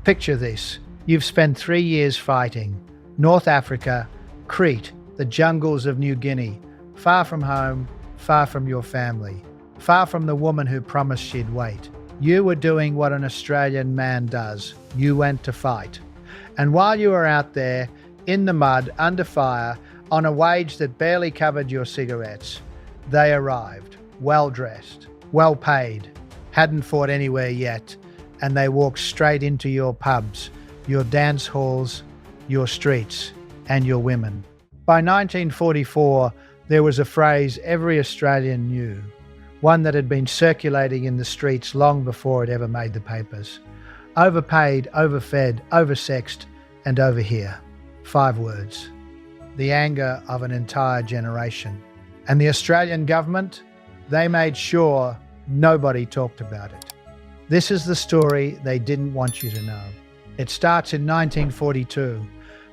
Picture this. You've spent 3 years fighting. North Africa, Crete, the jungles of New Guinea, far from home, far from your family, far from the woman who promised she'd wait. You were doing what an Australian man does. You went to fight. And while you were out there, in the mud, under fire, on a wage that barely covered your cigarettes, they arrived, well-dressed, well-paid, hadn't fought anywhere yet, and they walked straight into your pubs, your dance halls, your streets, and your women. By 1944, there was a phrase every Australian knew, one that had been circulating in the streets long before it ever made the papers. Overpaid, overfed, oversexed, and over here. 5 words. The anger of an entire generation. And the Australian government, they made sure nobody talked about it. This is the story they didn't want you to know. It starts in 1942,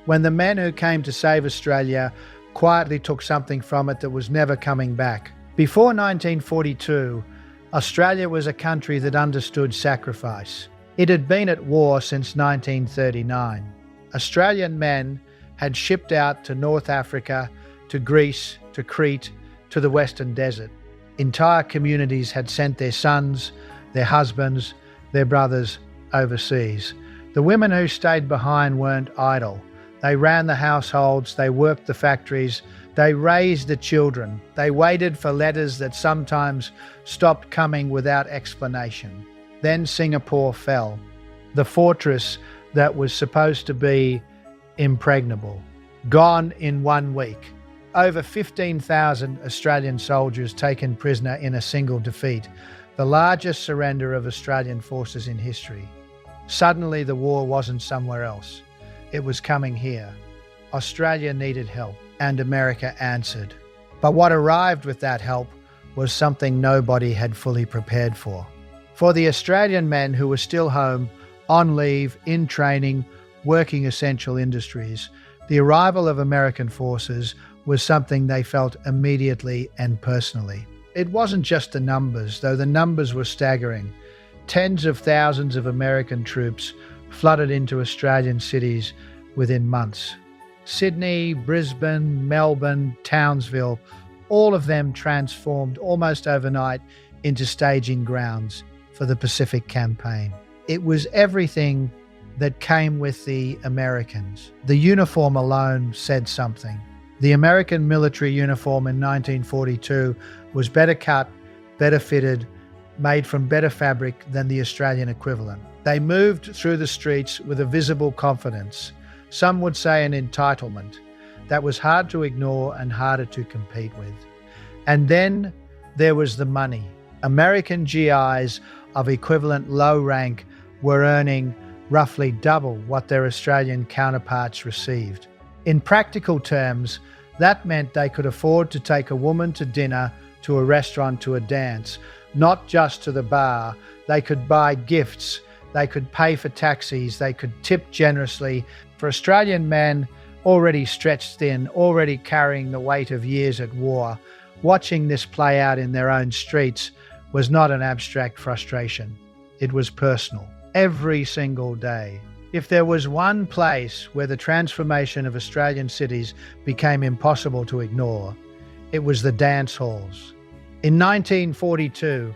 when the men who came to save Australia quietly took something from it that was never coming back. Before 1942, Australia was a country that understood sacrifice. It had been at war since 1939. Australian men had shipped out to North Africa, to Greece, to Crete, to the Western Desert. Entire communities had sent their sons, their husbands, their brothers overseas. The women who stayed behind weren't idle. They ran the households, they worked the factories, they raised the children. They waited for letters that sometimes stopped coming without explanation. Then Singapore fell, the fortress that was supposed to be impregnable, gone in 1 week. Over 15,000 Australian soldiers taken prisoner in a single defeat, the largest surrender of Australian forces in history. Suddenly the war wasn't somewhere else. It was coming here. Australia needed help, and America answered. But what arrived with that help was something nobody had fully prepared for. For the Australian men who were still home, on leave, in training, working essential industries, the arrival of American forces was something they felt immediately and personally. It wasn't just the numbers, though the numbers were staggering. Tens of thousands of American troops flooded into Australian cities within months. Sydney, Brisbane, Melbourne, Townsville, all of them transformed almost overnight into staging grounds for the Pacific Campaign. It was everything that came with the Americans. The uniform alone said something. The American military uniform in 1942 was better cut, better fitted, made from better fabric than the Australian equivalent. They moved through the streets with a visible confidence. Some would say an entitlement that was hard to ignore and harder to compete with. And then there was the money. American GIs of equivalent low rank were earning roughly double what their Australian counterparts received. In practical terms, that meant they could afford to take a woman to dinner, to a restaurant, to a dance, not just to the bar. They could buy gifts, they could pay for taxis, they could tip generously. For Australian men already stretched thin, already carrying the weight of years at war, watching this play out in their own streets was not an abstract frustration. It was personal. Every single day. If there was one place where the transformation of Australian cities became impossible to ignore, it was the dance halls. In 1942,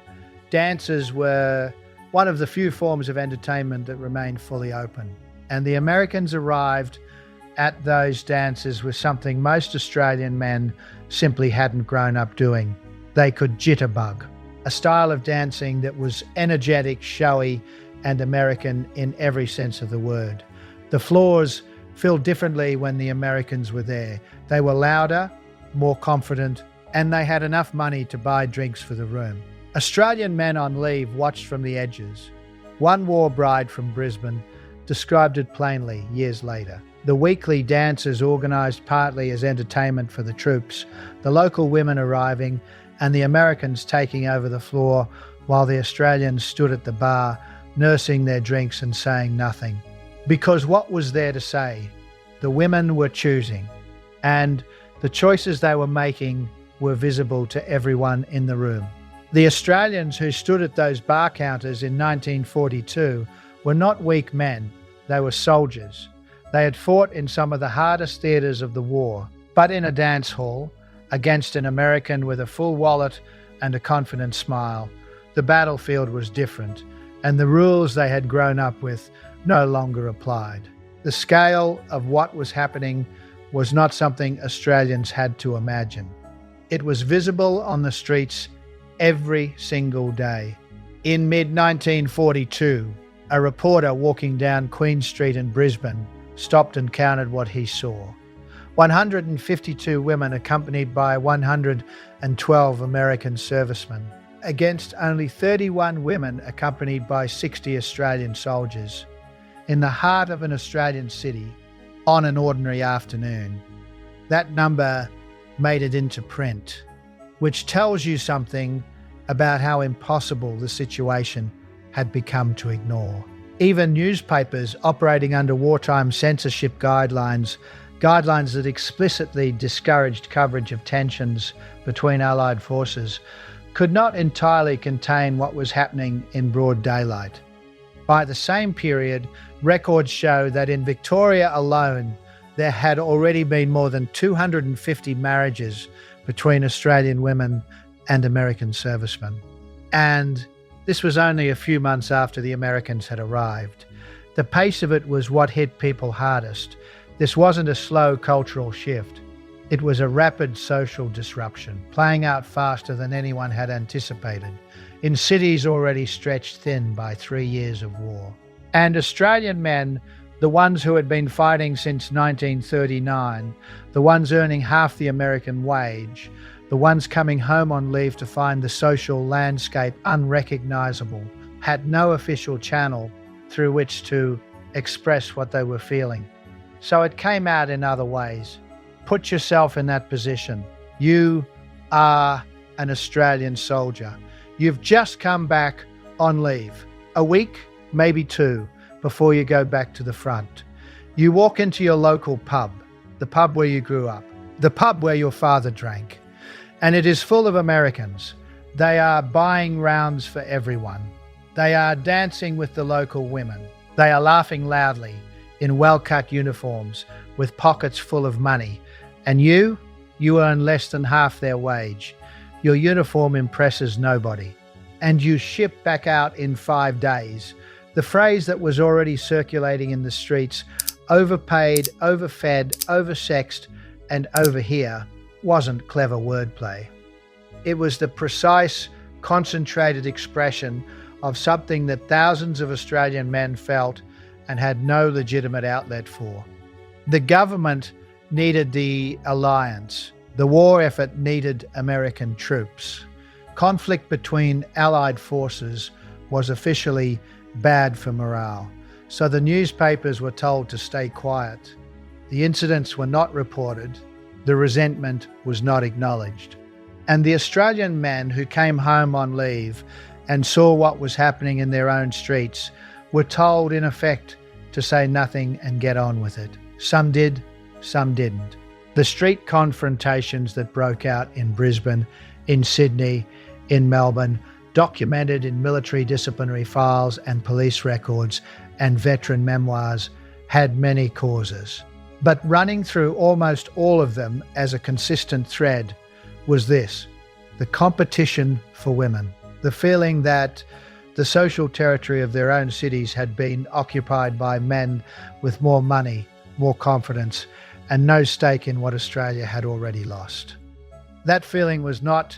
dances were one of the few forms of entertainment that remained fully open. And the Americans arrived at those dances with something most Australian men simply hadn't grown up doing. They could jitterbug, a style of dancing that was energetic, showy, and American in every sense of the word. The floors filled differently when the Americans were there. They were louder, more confident, and they had enough money to buy drinks for the room. Australian men on leave watched from the edges. One Warbride from Brisbane described it plainly years later. The weekly dances organised partly as entertainment for the troops, the local women arriving, and the Americans taking over the floor while the Australians stood at the bar, nursing their drinks and saying nothing. Because what was there to say? The women were choosing, and the choices they were making were visible to everyone in the room. The Australians who stood at those bar counters in 1942 were not weak men. They were soldiers. They had fought in some of the hardest theaters of the war, but in a dance hall, against an American with a full wallet and a confident smile. The battlefield was different, and the rules they had grown up with no longer applied. The scale of what was happening was not something Australians had to imagine. It was visible on the streets every single day. In mid-1942, a reporter walking down Queen Street in Brisbane stopped and counted what he saw. 152 women accompanied by 112 American servicemen, against only 31 women accompanied by 60 Australian soldiers, in the heart of an Australian city on an ordinary afternoon. That number made it into print, which tells you something about how impossible the situation had become to ignore. Even newspapers operating under wartime censorship guidelines that explicitly discouraged coverage of tensions between Allied forces, could not entirely contain what was happening in broad daylight. By the same period, records show that in Victoria alone, there had already been more than 250 marriages between Australian women and American servicemen. And this was only a few months after the Americans had arrived. The pace of it was what hit people hardest. This wasn't a slow cultural shift. It was a rapid social disruption, playing out faster than anyone had anticipated, in cities already stretched thin by 3 years of war. And Australian men, the ones who had been fighting since 1939, the ones earning half the American wage, the ones coming home on leave to find the social landscape unrecognisable, had no official channel through which to express what they were feeling. So it came out in other ways. Put yourself in that position. You are an Australian soldier. You've just come back on leave. A week, maybe 2, before you go back to the front. You walk into your local pub, the pub where you grew up, the pub where your father drank, and it is full of Americans. They are buying rounds for everyone. They are dancing with the local women. They are laughing loudly in well-cut uniforms with pockets full of money. And you earn less than half their wage. Your uniform impresses nobody. And you ship back out in 5 days. The phrase that was already circulating in the streets, overpaid, overfed, oversexed, and over here, wasn't clever wordplay. It was the precise, concentrated expression of something that thousands of Australian men felt and had no legitimate outlet for. The government needed the alliance. The war effort needed American troops. Conflict between Allied forces was officially bad for morale, so the newspapers were told to stay quiet. The incidents were not reported. The resentment was not acknowledged. And the Australian men who came home on leave and saw what was happening in their own streets were told, in effect, to say nothing and get on with it. Some did, some didn't. The street confrontations that broke out in Brisbane, in Sydney, in Melbourne, documented in military disciplinary files and police records and veteran memoirs, had many causes. But running through almost all of them as a consistent thread was this: the competition for women. The feeling that the social territory of their own cities had been occupied by men with more money, more confidence, and no stake in what Australia had already lost. That feeling was not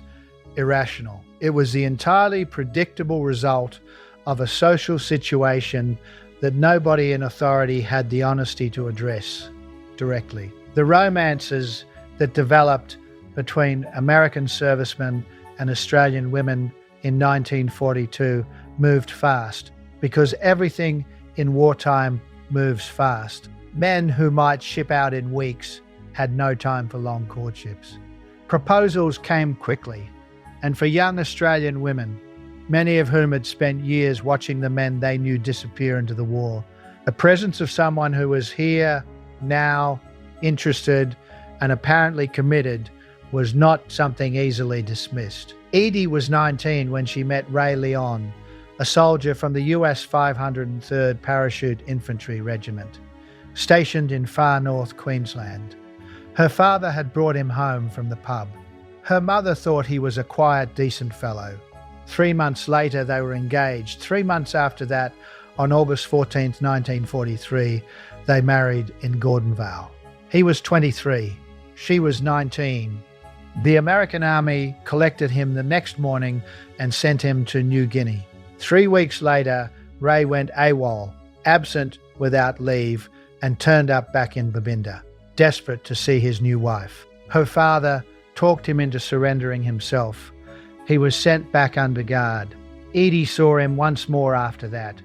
irrational. It was the entirely predictable result of a social situation that nobody in authority had the honesty to address directly. The romances that developed between American servicemen and Australian women in 1942 moved fast, because everything in wartime moves fast. Men who might ship out in weeks had no time for long courtships. Proposals came quickly, and for young Australian women, many of whom had spent years watching the men they knew disappear into the war, the presence of someone who was here, now, interested, and apparently committed was not something easily dismissed. Edie was 19 when she met Ray Leon, a soldier from the US 503rd Parachute Infantry Regiment, stationed in far north Queensland. Her father had brought him home from the pub. Her mother thought he was a quiet, decent fellow. 3 months later, they were engaged. 3 months after that, on August 14, 1943, they married in Gordonvale. He was 23. She was 19. The American Army collected him the next morning and sent him to New Guinea. 3 weeks later, Ray went AWOL, absent without leave, and turned up back in Babinda, desperate to see his new wife. Her father talked him into surrendering himself. He was sent back under guard. Edie saw him once more after that,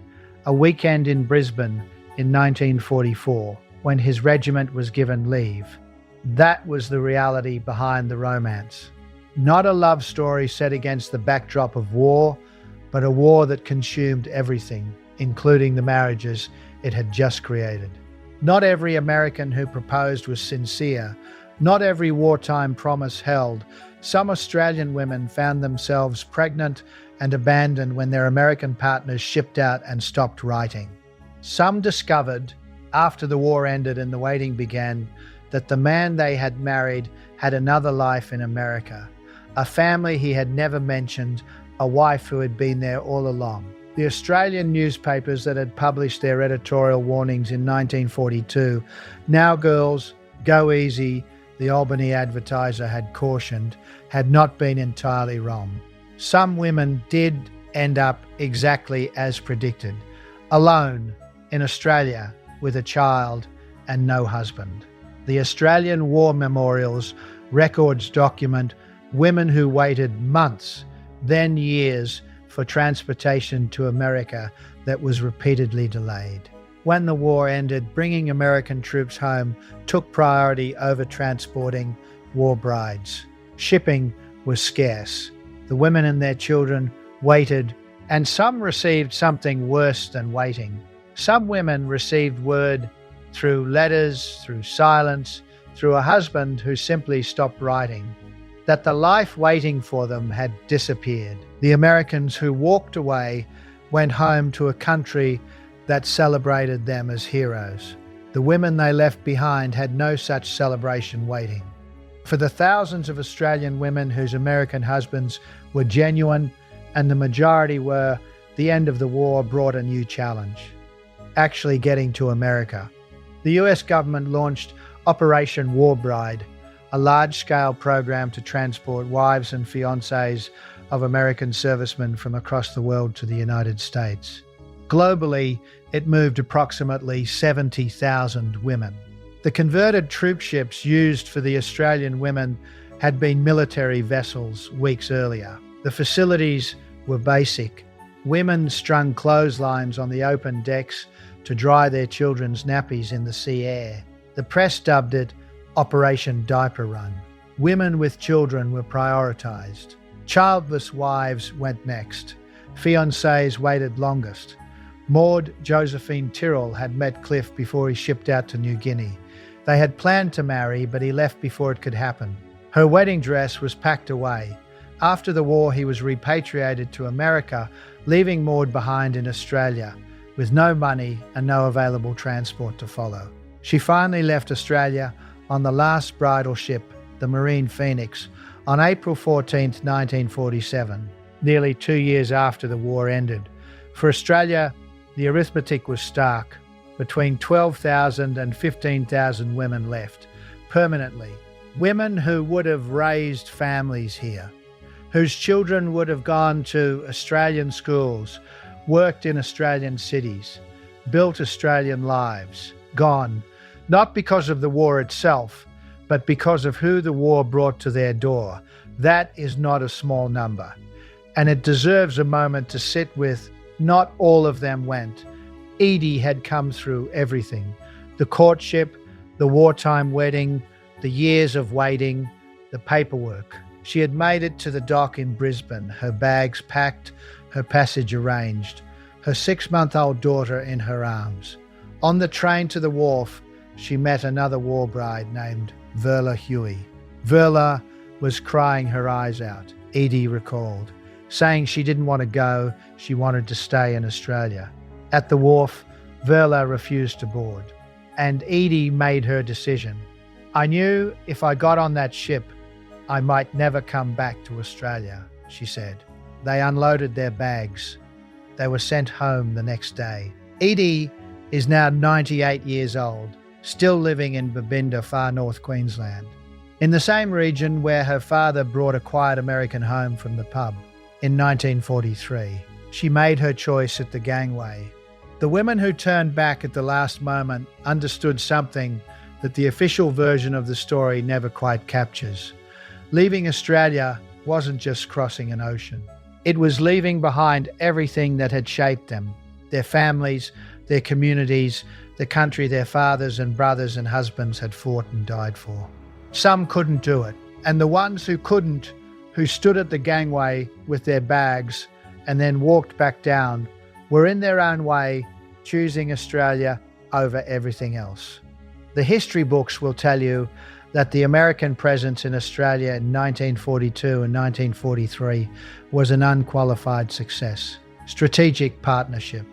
a weekend in Brisbane in 1944, when his regiment was given leave. That was the reality behind the romance. Not a love story set against the backdrop of war, but a war that consumed everything, including the marriages it had just created. Not every American who proposed was sincere. Not every wartime promise held. Some Australian women found themselves pregnant and abandoned when their American partners shipped out and stopped writing. Some discovered, after the war ended and the waiting began, that the man they had married had another life in America, a family he had never mentioned, a wife who had been there all along. The Australian newspapers that had published their editorial warnings in 1942, "Now girls, go easy," the Albany Advertiser had cautioned, had not been entirely wrong. Some women did end up exactly as predicted, alone in Australia with a child and no husband. The Australian War Memorials records document women who waited months, then years, for transportation to America that was repeatedly delayed. When the war ended, bringing American troops home took priority over transporting war brides. Shipping was scarce. The women and their children waited, and some received something worse than waiting. Some women received word through letters, through silence, through a husband who simply stopped writing, that the life waiting for them had disappeared. The Americans who walked away went home to a country that celebrated them as heroes. The women they left behind had no such celebration waiting. For the thousands of Australian women whose American husbands were genuine, and the majority were, the end of the war brought a new challenge: actually getting to America. The US government launched Operation Warbride, a large-scale program to transport wives and fiancés of American servicemen from across the world to the United States. Globally, it moved approximately 70,000 women. The converted troop ships used for the Australian women had been military vessels weeks earlier. The facilities were basic. Women strung clotheslines on the open decks to dry their children's nappies in the sea air. The press dubbed it Operation Diaper Run. Women with children were prioritised. Childless wives went next. Fiancés waited longest. Maud Josephine Tyrrell had met Cliff before he shipped out to New Guinea. They had planned to marry, but he left before it could happen. Her wedding dress was packed away. After the war, he was repatriated to America, leaving Maud behind in Australia, with no money and no available transport to follow. She finally left Australia on the last bridal ship, the Marine Phoenix, on April 14, 1947, nearly 2 years after the war ended. For Australia, the arithmetic was stark. Between 12,000 and 15,000 women left, permanently. Women who would have raised families here, whose children would have gone to Australian schools, worked in Australian cities, built Australian lives, gone, not because of the war itself, but because of who the war brought to their door. That is not a small number. And it deserves a moment to sit with. Not all of them went. Edie had come through everything: the courtship, the wartime wedding, the years of waiting, the paperwork. She had made it to the dock in Brisbane, her bags packed, her passage arranged, her 6-month-old daughter in her arms. On the train to the wharf, she met another war bride named Verla Huey. Verla was crying her eyes out, Edie recalled. saying she didn't want to go, she wanted to stay in Australia. At the wharf, Verla refused to board, and Edie made her decision. "I knew if I got on that ship, I might never come back to Australia," she said. They unloaded their bags. They were sent home the next day. Edie is now 98 years old, still living in Babinda, far north Queensland, in the same region where her father brought a quiet American home from the pub. In 1943, she made her choice at the gangway. The women who turned back at the last moment understood something that the official version of the story never quite captures. Leaving Australia wasn't just crossing an ocean. It was leaving behind everything that had shaped them, their families, their communities, the country their fathers and brothers and husbands had fought and died for. Some couldn't do it, and the ones who couldn't, who stood at the gangway with their bags and then walked back down, were in their own way choosing Australia over everything else. The history books will tell you that the American presence in Australia in 1942 and 1943 was an unqualified success. Strategic partnership,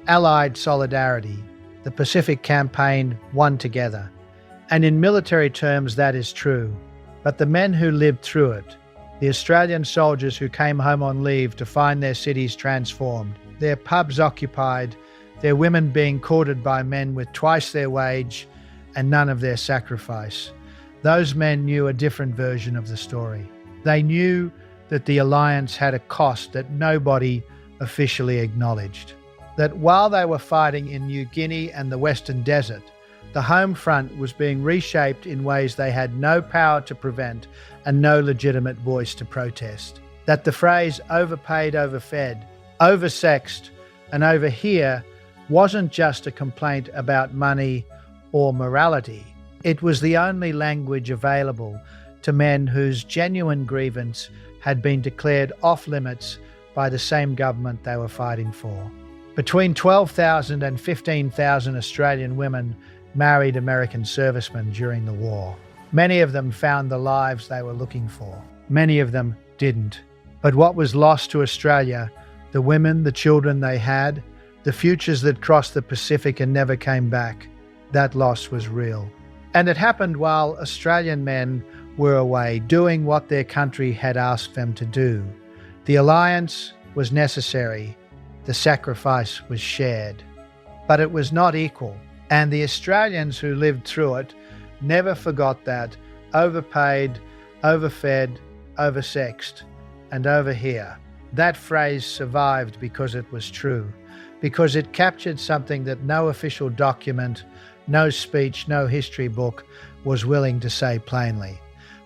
Allied solidarity, the Pacific Campaign won together. And in military terms, that is true. But the men who lived through it, the Australian soldiers who came home on leave to find their cities transformed, their pubs occupied, their women being courted by men with twice their wage and none of their sacrifice, those men knew a different version of the story. They knew that the alliance had a cost that nobody officially acknowledged. That while they were fighting in New Guinea and the Western Desert, the home front was being reshaped in ways they had no power to prevent and no legitimate voice to protest. That the phrase overpaid, overfed, oversexed, and over here wasn't just a complaint about money or morality. It was the only language available to men whose genuine grievance had been declared off limits by the same government they were fighting for. Between 12,000 and 15,000 Australian women married American servicemen during the war. Many of them found the lives they were looking for. Many of them didn't. But what was lost to Australia, the women, the children they had, the futures that crossed the Pacific and never came back, that loss was real. And it happened while Australian men were away doing what their country had asked them to do. The alliance was necessary. The sacrifice was shared. But it was not equal. And the Australians who lived through it never forgot that overpaid, overfed, oversexed, and over here. That phrase survived because it was true, because it captured something that no official document, no speech, no history book was willing to say plainly.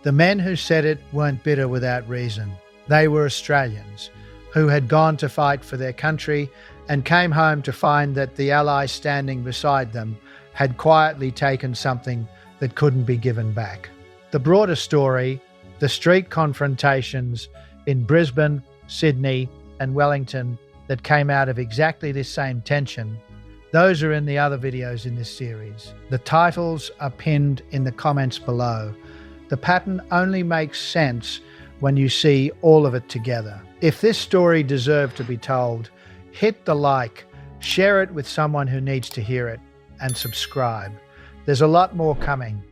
The men who said it weren't bitter without reason. They were Australians who had gone to fight for their country and came home to find that the Allies standing beside them had quietly taken something that couldn't be given back. The broader story, the street confrontations in Brisbane, Sydney, and Wellington that came out of exactly this same tension, those are in the other videos in this series. The titles are pinned in the comments below. The pattern only makes sense when you see all of it together. If this story deserved to be told, hit the like, share it with someone who needs to hear it, and subscribe. There's a lot more coming.